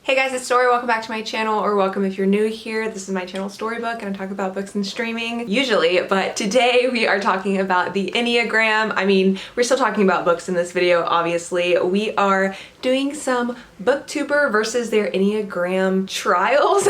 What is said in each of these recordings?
Hey guys, it's Story. Welcome back to my channel, or welcome if you're new here. This is my channel Storybook, and I talk about books and streaming usually, but today we are talking about the Enneagram. I mean, we're still talking about books in this video, obviously. We are doing some BookTuber versus their Enneagram trials.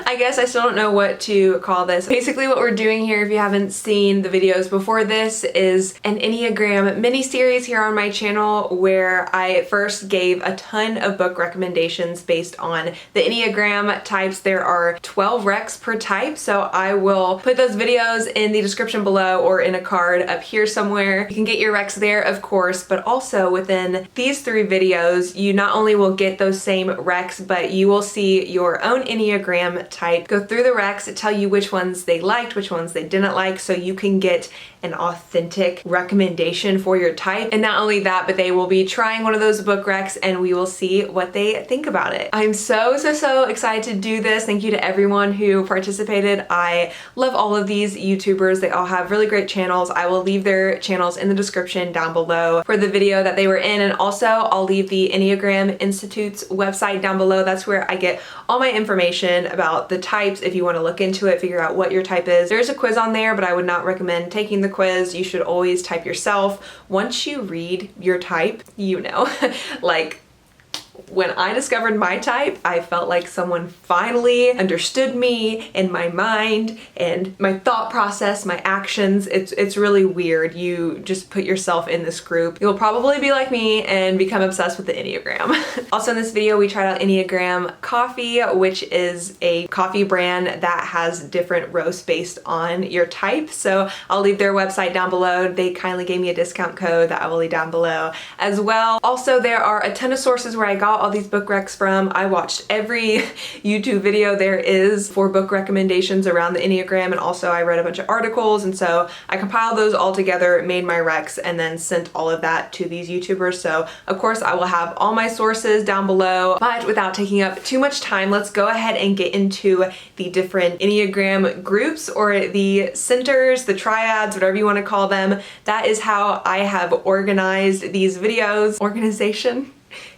I guess I still don't know what to call this. Basically what we're doing here, if you haven't seen the videos before this, is an Enneagram mini-series here on my channel where I first gave a ton of book recommendations based on the Enneagram types. There are 12 recs per type, so I will put those videos in the description below or in a card up here somewhere. You can get your recs there, of course, but also within these 3 videos, you not only will get those same recs, but you will see your own Enneagram type, go through the recs, tell you which ones they liked, which ones they didn't like, so you can get an authentic recommendation for your type. And not only that, but they will be trying one of those book recs and we will see what they think about it. I'm so excited to do this. Thank you to everyone who participated. I love all of these YouTubers. They all have really great channels. I will leave their channels in the description down below for the video that they were in, and also I'll leave the Enneagram Institute's website down below. That's where I get all my information about the types if you want to look into it, figure out what your type is. There's a quiz on there, but I would not recommend taking the quiz. You should always type yourself. Once you read your type, you know, like, when I discovered my type, I felt like someone finally understood me and my mind and my thought process, my actions. It's really weird. You just put yourself in this group. You'll probably be like me and become obsessed with the Enneagram. Also in this video, we tried out Enneagram Coffee, which is a coffee brand that has different roasts based on your type. So I'll leave their website down below. They kindly gave me a discount code that I will leave down below as well. Also, there are a ton of sources where I got all these book recs from. I watched every YouTube video there is for book recommendations around the Enneagram, and also I read a bunch of articles, and so I compiled those all together, made my recs, and then sent all of that to these YouTubers. So of course I will have all my sources down below, but without taking up too much time, let's go ahead and get into the different Enneagram groups, or the centers, the triads, whatever you want to call them. That is how I have organized these videos. Organization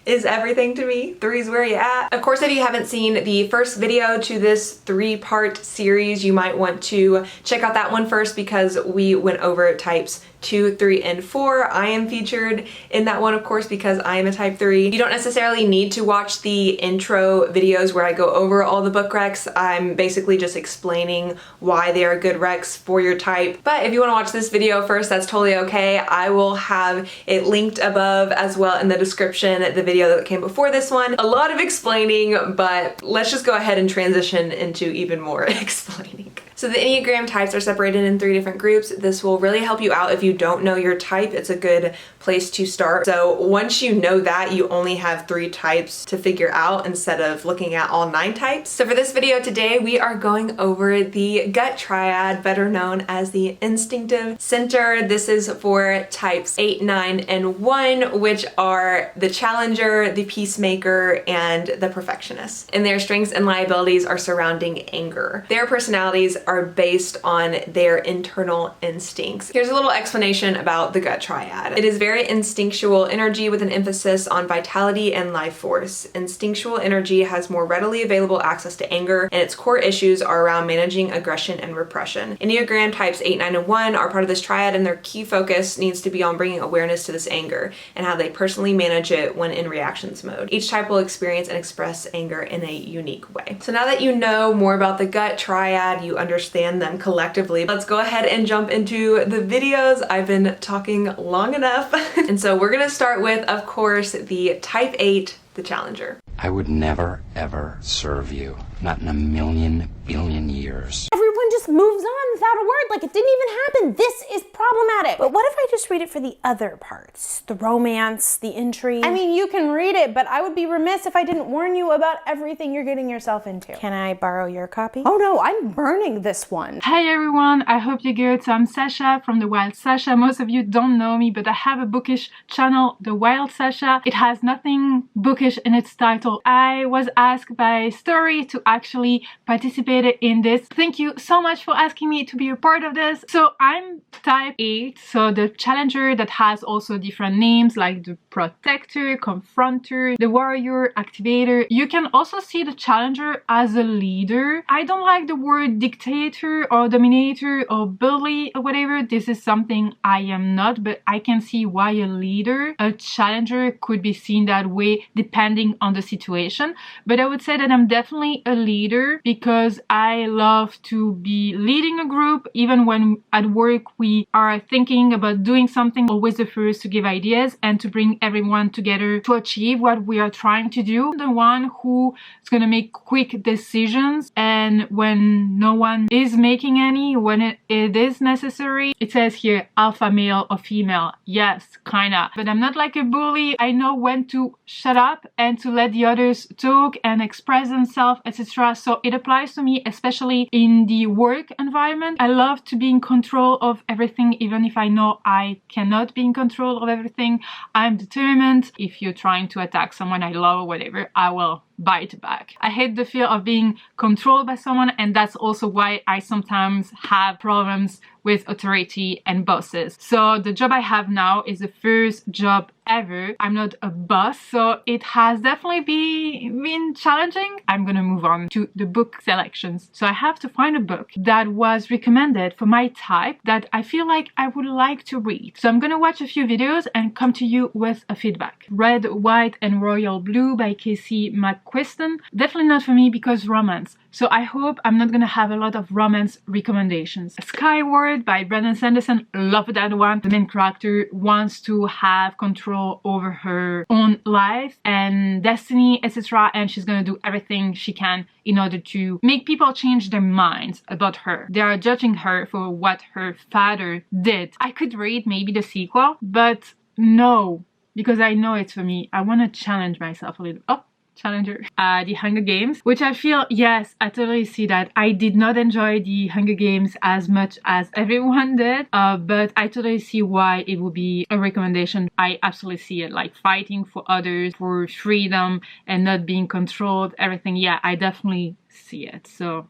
is everything to me. 3's where you at. Of course, if you haven't seen the first video to this 3-part series, you might want to check out that one first because we went over types 2, 3, and 4. I am featured in that one, of course, because I am a type 3. You don't necessarily need to watch the intro videos where I go over all the book recs. I'm basically just explaining why they are good recs for your type. But if you want to watch this video first, that's totally okay. I will have it linked above as well in the description, the video that came before this one. A lot of explaining, but let's just go ahead and transition into even more explaining. So the Enneagram types are separated in 3 different groups. This will really help you out if you don't know your type. It's a good place to start. So once you know that, you only have 3 types to figure out instead of looking at all 9 types. So for this video today, we are going over the Gut Triad, better known as the Instinctive Center. This is for types 8, 9, and 1, which are the Challenger, the Peacemaker, and the Perfectionist. And their strengths and liabilities are surrounding anger. Their personalities are based on their internal instincts. Here's a little explanation about the Gut Triad. It is very instinctual energy with an emphasis on vitality and life force. Instinctual energy has more readily available access to anger, and its core issues are around managing aggression and repression. Enneagram types 8, 9, and 1 are part of this triad, and their key focus needs to be on bringing awareness to this anger and how they personally manage it when in reactions mode. Each type will experience and express anger in a unique way. So now that you know more about the Gut Triad, you understand them collectively, let's go ahead and jump into the videos. I've been talking long enough. And so we're gonna start with, of course, the type 8, the Challenger. I would never, ever serve you. Not in a million billion years. Everyone just moves on without a word, like it didn't even happen. This is problematic. But what if I just read it for the other parts? The romance, the intrigue. I mean, you can read it, but I would be remiss if I didn't warn you about everything you're getting yourself into. Can I borrow your copy? Oh no, I'm burning this one. Hey everyone, I hope you're good. So I'm Sasha from The Wild Sasha. Most of you don't know me, but I have a bookish channel, The Wild Sasha. It has nothing bookish in its title. I was asked by Story to actually participate in this. Thank you so much much for asking me to be a part of this. So I'm type 8, so the challenger that has also different names like the protector, confronter, the warrior, activator. You can also see the challenger as a leader. I don't like the word dictator or dominator or bully or whatever. This is something I am not, but I can see why a leader, a challenger could be seen that way depending on the situation. But I would say that I'm definitely a leader because I love to be leading a group. Even when at work we are thinking about doing something, always the first to give ideas and to bring everyone together to achieve what we are trying to do. The one who is going to make quick decisions, and when no one is making any, when it is necessary. It says here alpha male or female. Yes, kinda. But I'm not like a bully. I know when to shut up and to let the others talk and express themselves, etc. So it applies to me, especially in the work environment. I love to be in control of everything, even if I know I cannot be in control of everything. I'm determined. If you're trying to attack someone I love or whatever, I will bite back. I hate the fear of being controlled by someone, and that's also why I sometimes have problems with authority and bosses. So the job I have now is the first job ever. I'm not a boss, so it has definitely been challenging. I'm gonna move on to the book selections. So I have to find a book that was recommended for my type that I feel like I would like to read. So I'm gonna watch a few videos and come to you with a feedback. Red, White and Royal Blue by Casey McQuiston. Definitely not for me because romance. So I hope I'm not gonna have a lot of romance recommendations. Skyward by Brandon Sanderson. Love that one. The main character wants to have control over her own life and destiny, etc. And she's gonna do everything she can in order to make people change their minds about her. They are judging her for what her father did. I could read maybe the sequel, but no, because I know it's for me. I want to challenge myself a little. Oh, challenger. The Hunger Games, which I feel, yes, I totally see that. I did not enjoy the Hunger Games as much as everyone did, but I totally see why it would be a recommendation. I absolutely see it, like fighting for others, for freedom and not being controlled, everything. Yeah, I definitely see it. So,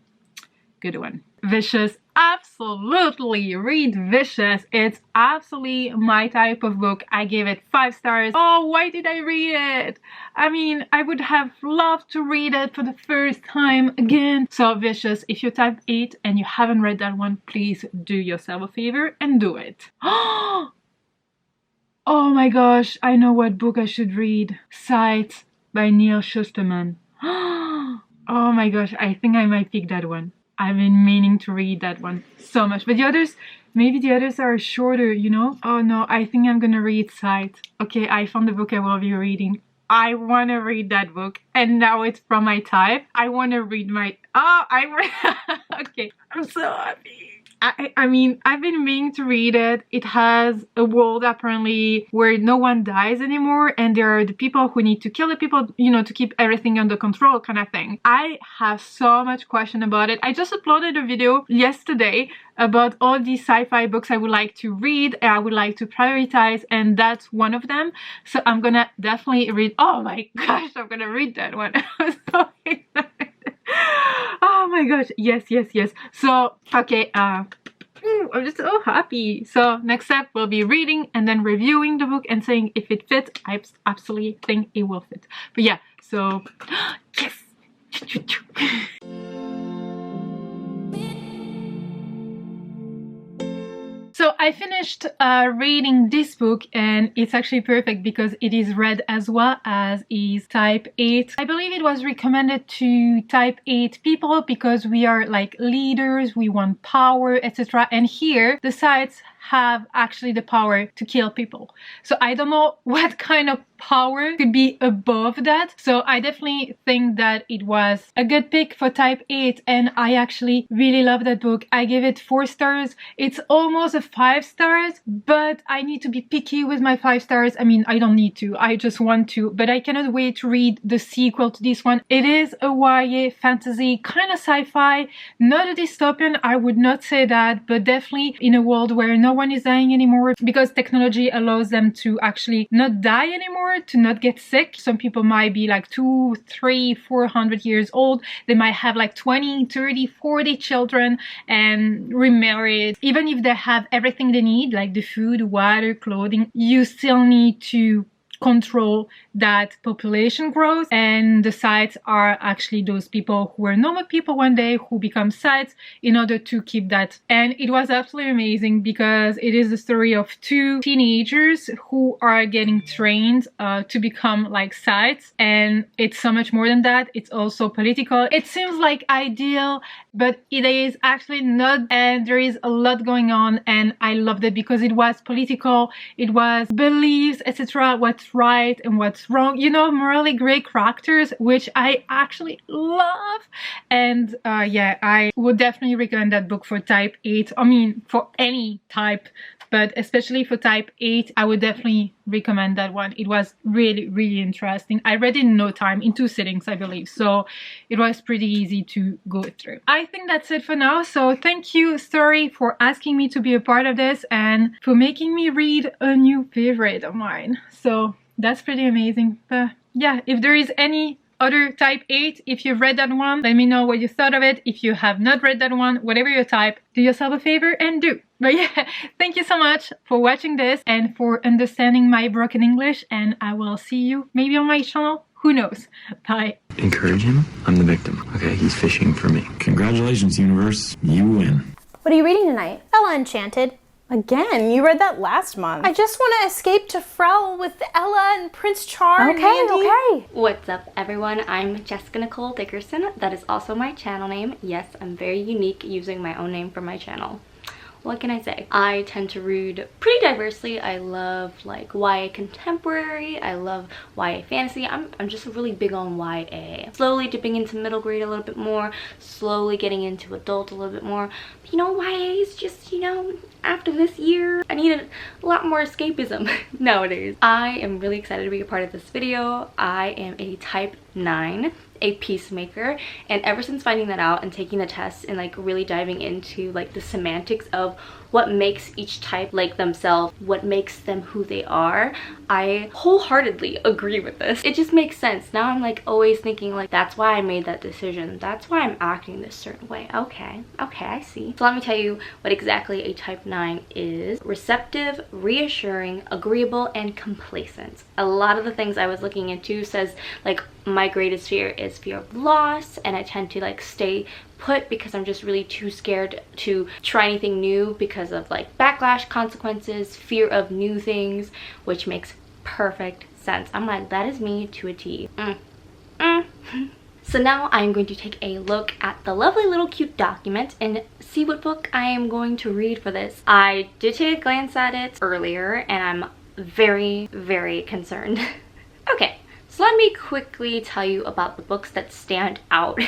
good one. Vicious. Absolutely read Vicious. It's absolutely my type of book. I gave it 5 stars. Oh, why did I read it? I mean, I would have loved to read it for the first time again. So Vicious, if you're type 8 and you haven't read that one, please do yourself a favor and do it. Oh my gosh, I know what book I should read. Sight by Neil Shusterman. Oh my gosh, I think I might pick that one. I've been meaning to read that one so much. But the others, maybe the others are shorter, you know? Oh no, I think I'm gonna read Sight. Okay, I found the book I will be reading. I want to read that book. And now it's from my type. I want to read my... Oh, okay, I'm so happy. I mean, I've been meaning to read it. It has a world apparently where no one dies anymore, and there are the people who need to kill the people, you know, to keep everything under control kind of thing. I have so much question about it. I just uploaded a video yesterday about all these sci-fi books I would like to read and I would like to prioritize, and that's one of them. So I'm gonna definitely read... Oh my gosh, I'm gonna read that one. I'm so excited. Oh my gosh, yes. So, okay, I'm just so happy. So next step will be reading and then reviewing the book and saying if it fits. I absolutely think it will fit. But yeah, so yes. So I finished reading this book, and it's actually perfect because it is read as well as is type 8. I believe it was recommended to type 8 people because we are like leaders, we want power, etc. And here the sites have actually the power to kill people. So I don't know what kind of power could be above that. So I definitely think that it was a good pick for type 8, and I actually really love that book. I give it 4 stars. It's almost a 5 stars, but I need to be picky with my 5 stars. I mean, I don't need to, I just want to, but I cannot wait to read the sequel to this one. It is a YA fantasy, kind of sci-fi, not a dystopian, I would not say that, but definitely in a world where no no one is dying anymore because technology allows them to actually not die anymore, to not get sick. Some people might be like 200, 300, 400 years old. They might have like 20, 30, 40 children and remarried. Even if they have everything they need, like the food, water, clothing, you still need to control that population growth, and the sites are actually those people who were normal people one day who become sites in order to keep that. And it was absolutely amazing because it is the story of two teenagers who are getting trained to become like sites, and it's so much more than that. It's also political. It seems like ideal, but it is actually not, and there is a lot going on, and I loved it because it was political, it was beliefs, etc., what's right and what's wrong, you know, morally great characters, which I actually love. And yeah, I would definitely recommend that book for type 8. I mean, for any type, but especially for type 8, I would definitely recommend that one. It was really, really interesting. I read it in no time, in 2 sittings, I believe, so it was pretty easy to go through. I think that's it for now, so thank you, Story, for asking me to be a part of this and for making me read a new favorite of mine. So that's pretty amazing. But yeah, if there is any other type 8, if you've read that one, let me know what you thought of it. If you have not read that one, whatever your type, do yourself a favor and do. But yeah, thank you so much for watching this and for understanding my broken English, and I will see you maybe on my channel. Who knows? Bye. Encourage him. I'm the victim. Okay, he's fishing for me. Congratulations, universe. You win. What are you reading tonight? Ella Enchanted. Again, you read that last month. I just want to escape to Frel with Ella and Prince Charming. Okay. What's up, everyone? I'm Jessica Nicole Dickerson. That is also my channel name. Yes, I'm very unique using my own name for my channel. What can I say? I tend to read pretty diversely. I love like YA contemporary. I love YA fantasy. I'm just really big on YA. Slowly dipping into middle grade a little bit more. Slowly getting into adult a little bit more. But, you know, YA is just, you know, after this year, I need a lot more escapism nowadays. I am really excited to be a part of this video. I am a type 9. A peacemaker, and ever since finding that out and taking the test and like really diving into like the semantics of what makes each type like themselves, what makes them who they are, I wholeheartedly agree with this. It just makes sense. Now I'm like always thinking like, that's why I made that decision, that's why I'm acting this certain way. Okay, I see. So let me tell you what exactly a type 9 is. Receptive, reassuring, agreeable, and complacent. A lot of the things I was looking into says like my greatest fear is fear of loss, and I tend to like stay put because I'm just really too scared to try anything new because of like backlash, consequences, fear of new things, which makes perfect sense. I'm like, that is me to a T. So now I'm going to take a look at the lovely little cute document and see what book I am going to read for this. I did take a glance at it earlier and I'm very, very concerned. Okay, so let me quickly tell you about the books that stand out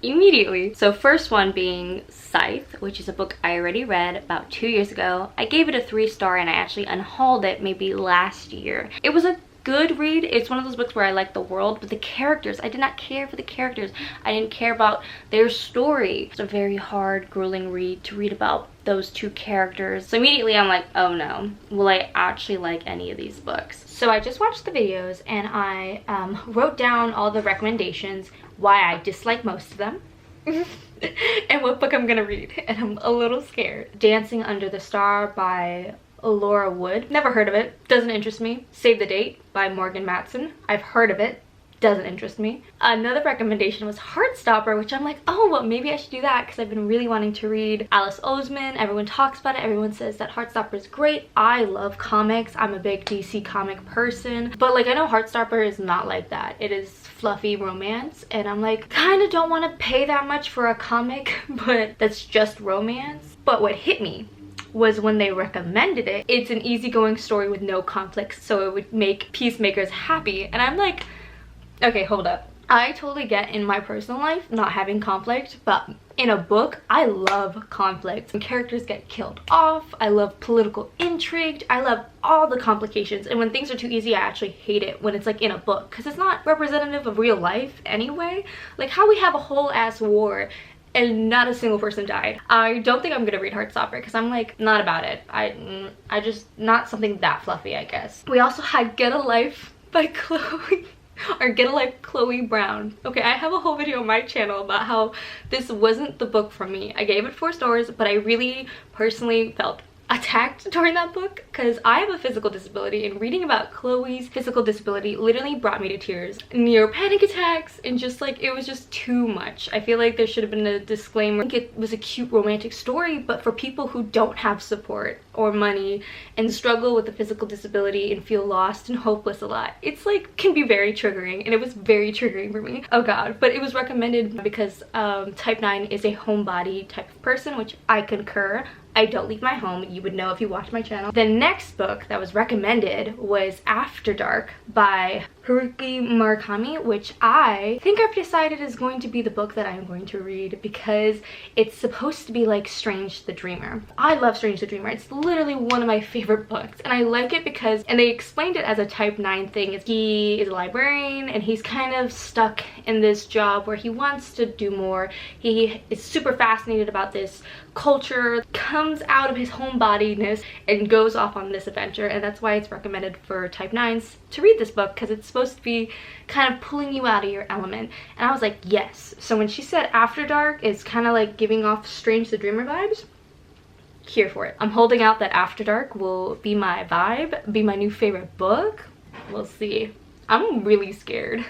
immediately. So first one being Scythe, which is a book I already read about 2 years ago. I gave it a 3-star and I actually unhauled it maybe last year. It was a good read. It's one of those books where I like the world, but the characters, I did not care for the characters. I didn't care about their story. It's a very hard, grueling read to read about those 2 characters. So immediately I'm like, oh no, will I actually like any of these books? So I just watched the videos and I wrote down all the recommendations, why I dislike most of them, and what book I'm gonna read, and I'm a little scared. Dancing Under the Star by Laura Wood. Never heard of it. Doesn't interest me. Save the Date by Morgan Matson. I've heard of it. Doesn't interest me. Another recommendation was Heartstopper, which I'm like, oh, well, maybe I should do that because I've been really wanting to read Alice Oseman. Everyone talks about it. Everyone says that Heartstopper is great. I love comics. I'm a big DC comic person. But like, I know Heartstopper is not like that. It is fluffy romance. And I'm like, kind of don't want to pay that much for a comic, but that's just romance. But what hit me was when they recommended it. It's an easygoing story with no conflicts, so it would make peacemakers happy. And I'm like, okay, hold up. I totally get in my personal life not having conflict, but in a book, I love conflict. When characters get killed off, I love political intrigue, I love all the complications. And when things are too easy, I actually hate it when it's like in a book, because it's not representative of real life anyway. Like how we have a whole ass war and not a single person died. I don't think I'm gonna read Heartstopper because I'm like not about it. I just not something that fluffy, I guess. We also had Get a Life by Chloe or Get a Life Chloe Brown. Okay, I have a whole video on my channel about how this wasn't the book for me. I gave it 4 stars, but I really personally felt attacked during that book because I have a physical disability, and reading about Chloe's physical disability literally brought me to tears, near panic attacks, and just like it was just too much. I feel like there should have been a disclaimer. I think it was a cute romantic story, but for people who don't have support or money and struggle with a physical disability and feel lost and hopeless a lot, it's like can be very triggering, and it was very triggering for me. Oh god. But it was recommended because type 9 is a homebody type of person, which I concur. I don't leave my home. You would know if you watch my channel. The next book that was recommended was After Dark by Haruki Murakami, which I think I've decided is going to be the book that I'm going to read because it's supposed to be like Strange the Dreamer. I love Strange the Dreamer. It's literally one of my favorite books, and I like it because, and they explained it as a type 9 thing. He is a librarian and he's kind of stuck in this job where he wants to do more. He is super fascinated about this culture, comes out of his homebodiness and goes off on this adventure, and that's why it's recommended for type 9s to read this book, because it's supposed to be kind of pulling you out of your element. And I was like, yes. So when she said After Dark, it's kind of like giving off Strange the Dreamer vibes. Here for it. I'm holding out that After Dark will be my vibe, be my new favorite book. We'll see. I'm really scared.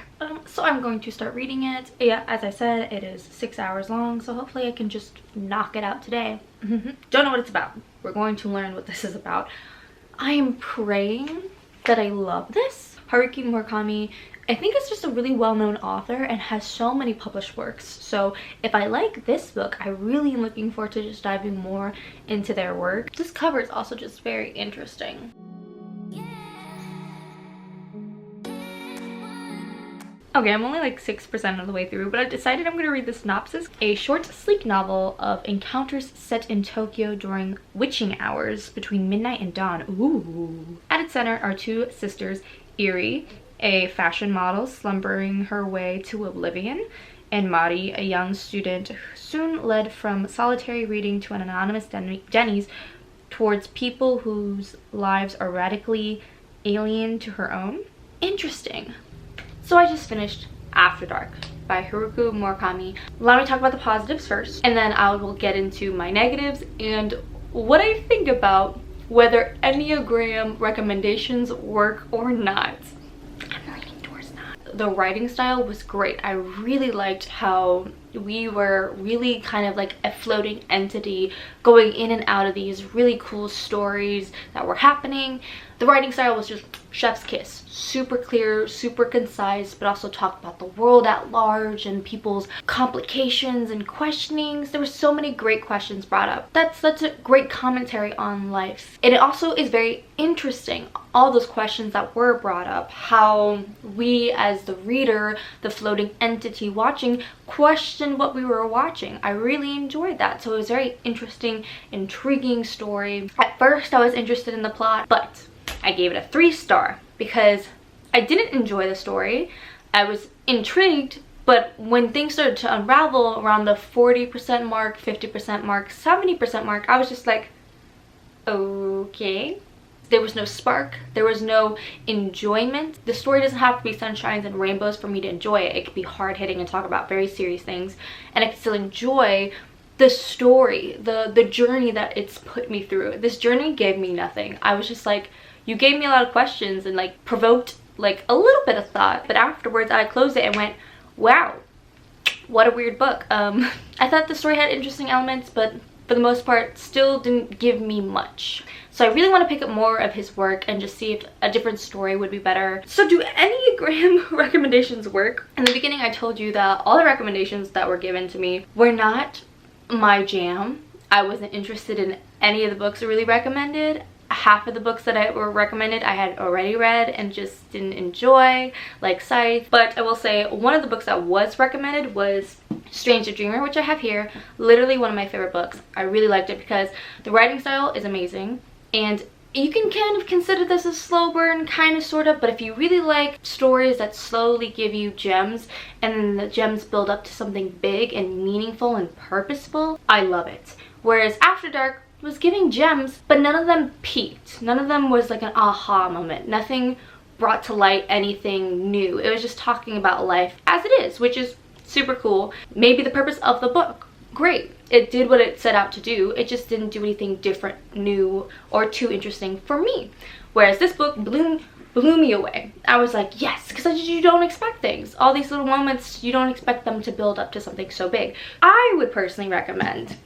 So I'm going to start reading it. Yeah, as I said, it is 6 hours long, so hopefully I can just knock it out today. Don't know what it's about. We're going to learn what this is about. I am praying that I love this. Haruki Murakami, I think it's just a really well-known author and has so many published works. So if I like this book, I really am looking forward to just diving more into their work. This cover is also just very interesting. Okay, I'm only like 6% of the way through, but I've decided I'm going to read the synopsis. A short, sleek novel of encounters set in Tokyo during witching hours between midnight and dawn. Ooh. At its center are 2 sisters, Eri, a fashion model slumbering her way to oblivion, and Mari, a young student soon led from solitary reading to an anonymous Denny's towards people whose lives are radically alien to her own. Interesting. So I just finished After Dark by Haruki Murakami. Let me talk about the positives first, and then I will get into my negatives and what I think about whether Enneagram recommendations work or not. I'm leaning towards not. The writing style was great. I really liked how we were really kind of like a floating entity going in and out of these really cool stories that were happening. The writing style was just chef's kiss. Super clear, super concise, but also talked about the world at large and people's complications and questionings. There were so many great questions brought up. That's a great commentary on life. And it also is very interesting, all those questions that were brought up, how we as the reader, the floating entity watching, question what we were watching. I really enjoyed that. So it was a very interesting, intriguing story. At first I was interested in the plot, but I gave it a 3-star because I didn't enjoy the story. I was intrigued, but when things started to unravel around the 40% mark, 50% mark, 70% mark, I was just like, okay. There was no spark. There was no enjoyment. The story doesn't have to be sunshines and rainbows for me to enjoy it. It could be hard-hitting and talk about very serious things, and I could still enjoy the story, the journey that it's put me through. This journey gave me nothing. I was just like, you gave me a lot of questions and like provoked like a little bit of thought, but afterwards I closed it and went, wow, what a weird book. I thought the story had interesting elements, but for the most part still didn't give me much. So I really want to pick up more of his work and just see if a different story would be better. So do Enneagram recommendations work? In the beginning I told you that all the recommendations that were given to me were not my jam. I wasn't interested in any of the books really recommended. Half of the books that were recommended I had already read and just didn't enjoy, like Scythe. But I will say one of the books that was recommended was Strange the Dreamer, which I have here. Literally one of my favorite books. I really liked it because the writing style is amazing and you can kind of consider this a slow burn, kind of, sort of, but if you really like stories that slowly give you gems and then the gems build up to something big and meaningful and purposeful, I love it. Whereas After Dark was giving gems, but none of them peaked. None of them was like an aha moment. Nothing brought to light anything new. It was just talking about life as it is, which is super cool. Maybe the purpose of the book, great. It did what it set out to do. It just didn't do anything different, new, or too interesting for me. Whereas this book blew me away. I was like, yes, because you don't expect things. All these little moments, you don't expect them to build up to something so big. I would personally recommend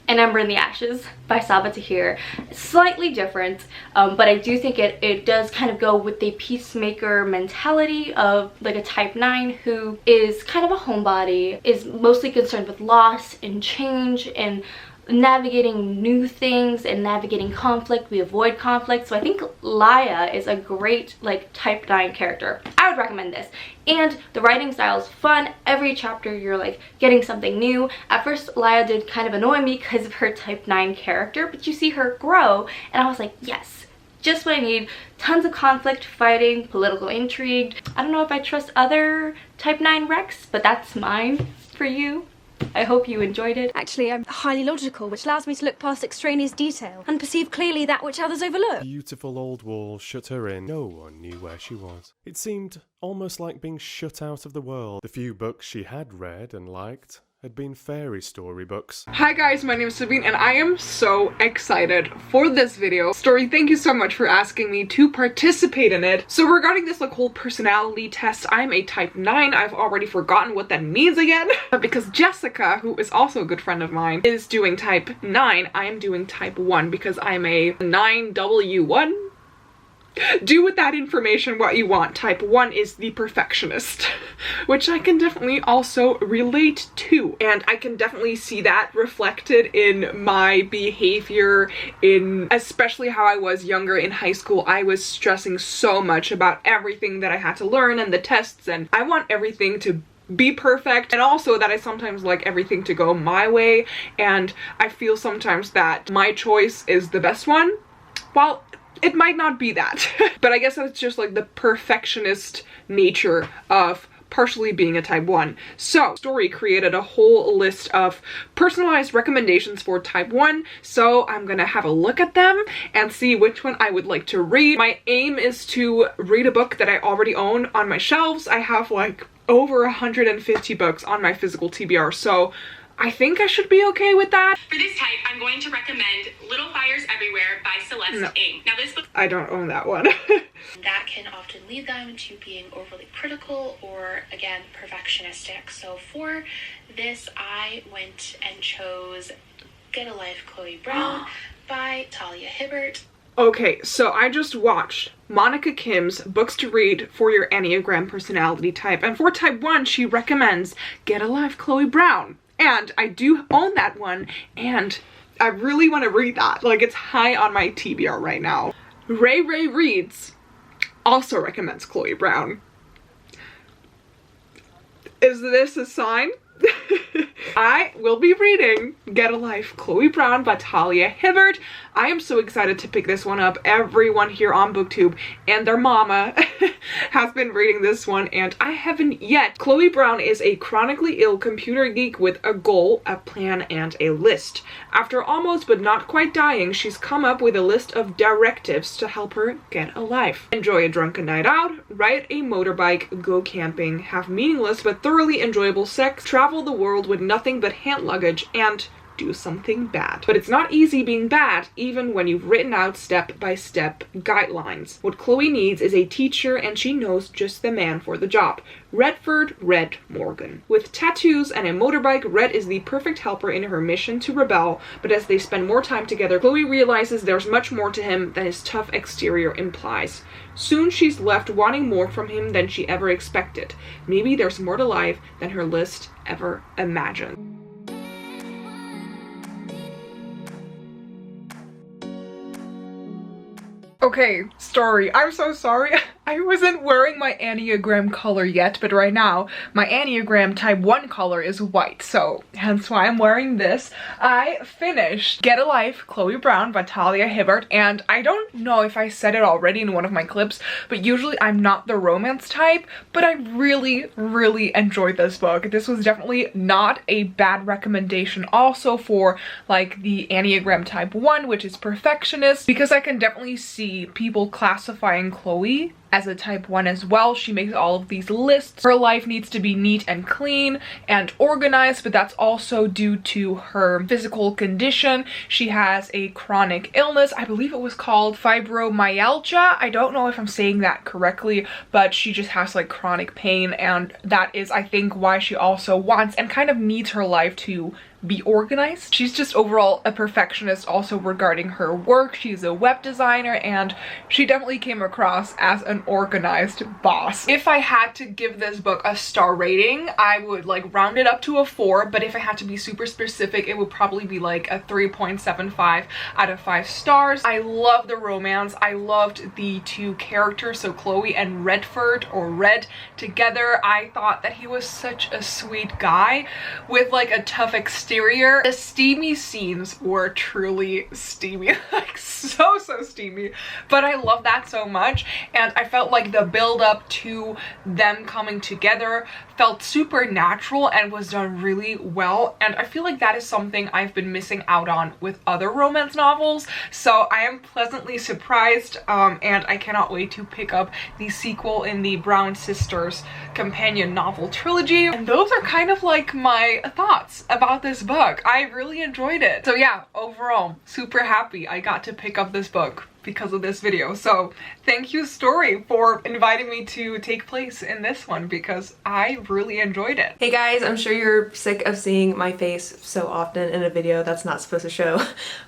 An Ember in the Ashes by Sabaa Tahir. Slightly different, but I do think it does kind of go with the peacemaker mentality of like a type 9 who is kind of a homebody, is mostly concerned with loss and change and navigating new things and navigating conflict. We avoid conflict, so I think Laya is a great like type 9 character. I would recommend this. And the writing style is fun. Every chapter you're like getting something new. At first Laya did kind of annoy me because of her type 9 character, but you see her grow and I was like, yes, just what I need. Tons of conflict, fighting, political intrigue. I don't know if I trust other type 9 Rex, but that's mine for you. I hope you enjoyed it. Actually, I'm highly logical, which allows me to look past extraneous detail and perceive clearly that which others overlook. Beautiful old wall shut her in. No one knew where she was. It seemed almost like being shut out of the world. The few books she had read and liked had been fairy story books. Hi guys, my name is Sabine and I am so excited for this video. Story, thank you so much for asking me to participate in it. So regarding this like whole personality test, I'm a type 9. I've already forgotten what that means again. But because Jessica, who is also a good friend of mine, is doing type 9, I am doing type 1 because I'm a 9W1. Do with that information what you want. Type 1 is the perfectionist, which I can definitely also relate to. And I can definitely see that reflected in my behavior, in especially how I was younger in high school. I was stressing so much about everything that I had to learn and the tests, and I want everything to be perfect, and also that I sometimes like everything to go my way, and I feel sometimes that my choice is the best one. Well, it might not be that, but I guess that's just like the perfectionist nature of partially being a type 1. So, Story created a whole list of personalized recommendations for type 1, so I'm gonna have a look at them and see which one I would like to read. My aim is to read a book that I already own on my shelves. I have like over 150 books on my physical TBR, so I think I should be okay with that. For this type, I'm going to recommend Little Fires Everywhere by Celeste Ng. Now this book, I don't own that one. that can often lead them to being overly critical or, again, perfectionistic. So for this, I went and chose Get a Life, Chloe Brown by Talia Hibbert. Okay, so I just watched Monica Kim's Books to Read for Your Enneagram Personality Type, and for type 1, she recommends Get a Life, Chloe Brown. And I do own that one, and I really want to read that. Like, it's high on my TBR right now. Ray Reads also recommends Chloe Brown. Is this a sign? I will be reading Get a Life, Chloe Brown by Talia Hibbert. I am so excited to pick this one up. Everyone here on BookTube and their mama has been reading this one, and I haven't yet. Chloe Brown is a chronically ill computer geek with a goal, a plan, and a list. After almost but not quite dying, she's come up with a list of directives to help her get a life. Enjoy a drunken night out, ride a motorbike, go camping, have meaningless but thoroughly enjoyable sex, travel the world with nothing but hand luggage, and do something bad. But it's not easy being bad, even when you've written out step-by-step guidelines. What Chloe needs is a teacher, and she knows just the man for the job. Redford Red Morgan. With tattoos and a motorbike, Red is the perfect helper in her mission to rebel, but as they spend more time together, Chloe realizes there's much more to him than his tough exterior implies. Soon she's left wanting more from him than she ever expected. Maybe there's more to life than her list ever imagined. Okay, Story, I'm so sorry. I wasn't wearing my Enneagram color yet, but right now my Enneagram type 1 color is white, so hence why I'm wearing this. I finished Get a Life, Chloe Brown by Talia Hibbert, and I don't know if I said it already in one of my clips, but usually I'm not the romance type, but I really enjoyed this book. This was definitely not a bad recommendation also for like the Enneagram type 1, which is Perfectionist, because I can definitely see people classifying Chloe as a type 1 as well. She makes all of these lists. Her life needs to be neat and clean and organized, but that's also due to her physical condition. She has a chronic illness. I believe it was called fibromyalgia. I don't know if I'm saying that correctly, but she just has like chronic pain, and that is, I think, why she also wants and kind of needs her life to be organized. She's just overall a perfectionist also regarding her work. She's a web designer, and she definitely came across as an organized boss. If I had to give this book a star rating, I would like round it up to a 4, but if I had to be super specific, it would probably be like a 3.75 out of 5 stars. I love the romance. I loved the two characters, so Chloe and Redford, or Red, together. I thought that he was such a sweet guy with like a tough exterior. The steamy scenes were truly steamy, like so steamy, but I love that so much, and I felt like the build up to them coming together felt super natural and was done really well, and I feel like that is something I've been missing out on with other romance novels, so I am pleasantly surprised, and I cannot wait to pick up the sequel in the Brown Sisters companion novel trilogy. And those are kind of like my thoughts about this book. I really enjoyed it. So yeah, overall, super happy I got to pick up this book because of this video. So thank you, Story, for inviting me to take place in this one because I really enjoyed it. Hey guys, I'm sure you're sick of seeing my face so often in a video that's not supposed to show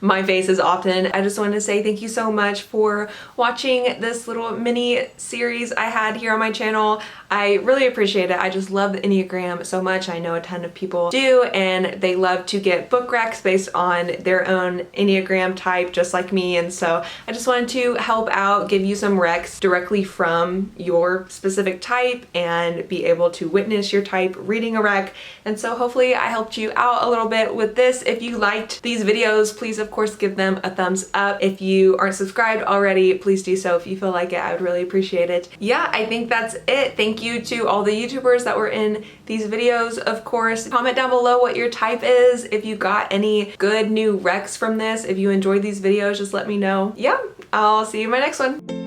my face as often. I just wanted to say thank you so much for watching this little mini series I had here on my channel. I really appreciate it. I just love the Enneagram so much. I know a ton of people do, and they love to get book recs based on their own Enneagram type, just like me, and so I just wanted to help out, give you some recs directly from your specific type and be able to witness your type reading a rec. And so hopefully I helped you out a little bit with this. If you liked these videos, please of course give them a thumbs up. If you aren't subscribed already, please do so. If you feel like it, I would really appreciate it. Yeah, I think that's it. Thank you to all the YouTubers that were in these videos. Of course, comment down below what your type is. If you got any good new recs from this, if you enjoyed these videos, just let me know. Yeah, I'll see you in my next one.